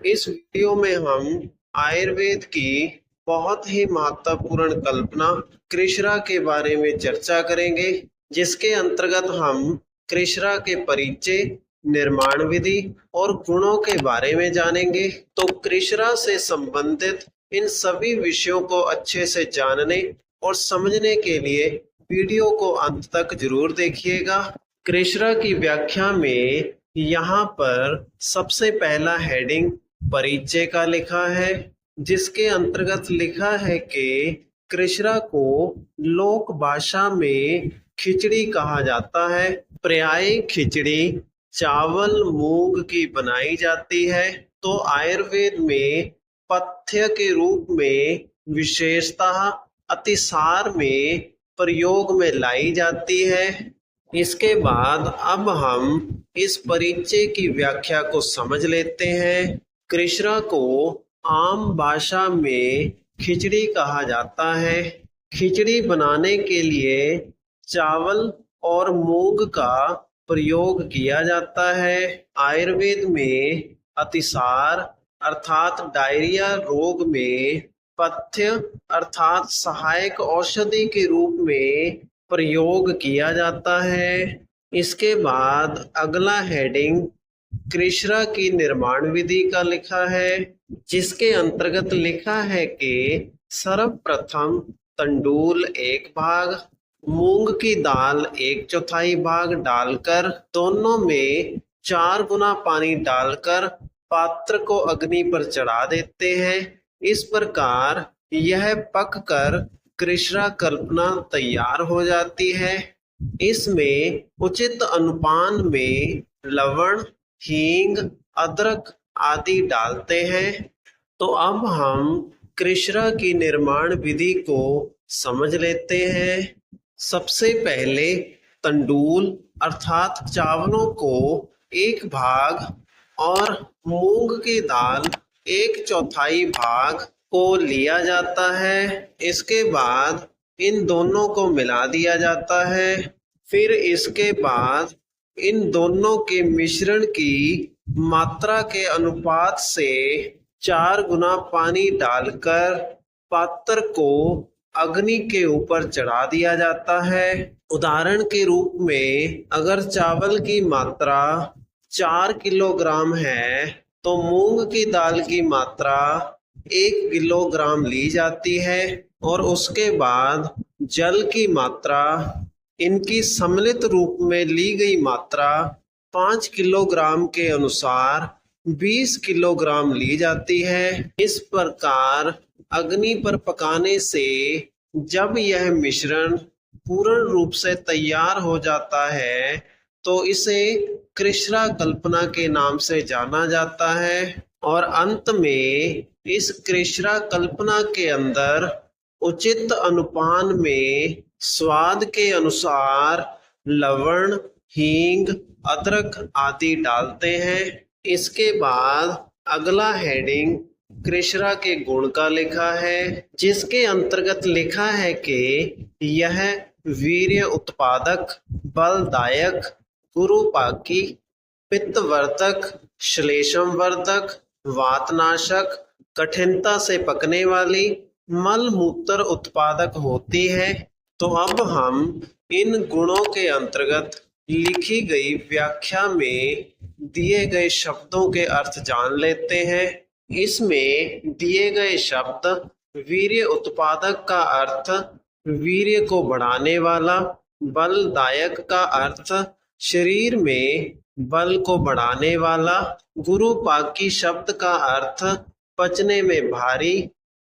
इस वीडियो में हम आयुर्वेद की बहुत ही महत्वपूर्ण कल्पना कृष्णा के बारे में चर्चा करेंगे, जिसके अंतर्गत हम कृष्णा के परिचय, निर्माण विधि और गुणों के बारे में जानेंगे। तो कृष्णा से संबंधित इन सभी विषयों को अच्छे से जानने और समझने के लिए वीडियो को अंत तक जरूर देखिएगा। कृष्णा की व्याख्या में यहाँ पर सबसे पहला हेडिंग परिचय का लिखा है, जिसके अंतर्गत लिखा है कि कृष्णा को लोक भाषा में खिचड़ी कहा जाता है। प्रायः खिचड़ी चावल मूंग की बनाई जाती है, तो आयुर्वेद में पथ्य के रूप में विशेषतः अतिसार में प्रयोग में लाई जाती है। इसके बाद अब हम इस परिचय की व्याख्या को समझ लेते हैं। कृष्णा को आम भाषा में खिचड़ी कहा जाता है। खिचड़ी बनाने के लिए चावल और मूंग का प्रयोग किया जाता है। आयुर्वेद में अतिसार अर्थात डायरिया रोग में पथ्य अर्थात सहायक औषधि के रूप में प्रयोग किया जाता है। इसके बाद अगला हेडिंग कृष्णा की निर्माण विधि का लिखा है, जिसके अंतर्गत लिखा है कि सर्वप्रथम तंडूल 1 भाग, मूंग की दाल 1/4 भाग डालकर दोनों में 4 गुना पानी डालकर पात्र को अग्नि पर चढ़ा देते हैं। इस प्रकार यह पककर कृष्णा कल्पना तैयार हो जाती है। इसमें उचित अनुपान में लवण, हींग, अदरक आदि डालते हैं। तो अब हम कृष्णा की निर्माण विधि को समझ लेते हैं। सबसे पहले तंडूल अर्थात चावलों को 1 भाग और मूंग की दाल 1/4 भाग को लिया जाता है। इसके बाद इन दोनों को मिला दिया जाता है। फिर इसके बाद इन दोनों के मिश्रण की मात्रा के अनुपात से 4 गुना पानी डालकर पात्र को अग्नि के ऊपर चढ़ा दिया जाता है। उदाहरण के रूप में अगर चावल की मात्रा 4 किलोग्राम है, तो मूंग की दाल की मात्रा 1 किलोग्राम ली जाती है और उसके बाद जल की मात्रा, इनकी सम्मिलित रूप में ली गई मात्रा 5 किलोग्राम के अनुसार 20 किलोग्राम ली जाती है। इस प्रकार अग्नि पर पकाने से जब यह मिश्रण पूर्ण रूप से तैयार हो जाता है, तो इसे कृष्णा कल्पना के नाम से जाना जाता है। और अंत में इस कृष्णा कल्पना के अंदर उचित अनुपान में स्वाद के अनुसार लवण, हींग, अदरक आदि डालते हैं। इसके बाद अगला हेडिंग कृष्णा के गुण का लिखा है, जिसके अंतर्गत लिखा है कि यह वीर्य उत्पादक, बलदायक, गुरुपाकी, पित्तवर्धक, श्लेष्मवर्धक, वातनाशक, कठिनता से पकने वाली, मल मूत्र उत्पादक होती है। तो अब हम इन गुणों के अंतर्गत लिखी गई व्याख्या में दिए गए शब्दों के अर्थ जान लेते हैं। इसमें दिए गए शब्द वीर्य उत्पादक का अर्थ वीर्य को बढ़ाने वाला, बलदायक का अर्थ शरीर में बल को बढ़ाने वाला, गुरुपाकी शब्द का अर्थ पचने में भारी,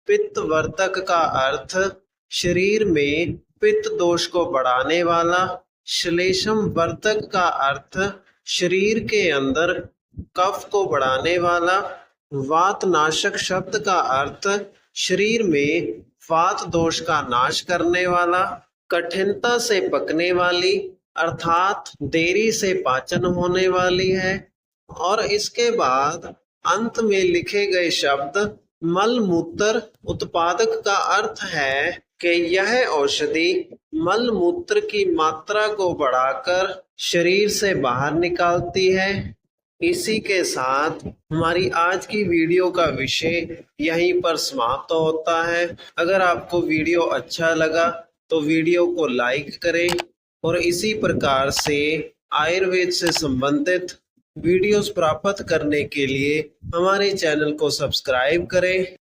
पित्तवर्धक का अर्थ शरीर में पित्त दोष को बढ़ाने वाला, श्लेष्मवर्धक का अर्थ शरीर के अंदर कफ को बढ़ाने वाला, वातनाशक शब्द का अर्थ शरीर में वात दोष का नाश करने वाला, कठिनता से पकने वाली अर्थात देरी से पाचन होने वाली है। और इसके बाद अंत में लिखे गए शब्द मल मूत्र उत्पादक का अर्थ है कि यह औषधि मल मूत्र की मात्रा को बढ़ाकर शरीर से बाहर निकालती है। इसी के साथ हमारी आज की वीडियो का विषय यहीं पर समाप्त होता है। अगर आपको वीडियो अच्छा लगा तो वीडियो को लाइक करें और इसी प्रकार से आयुर्वेद से संबंधित वीडियोस प्राप्त करने के लिए हमारे चैनल को सब्सक्राइब करें।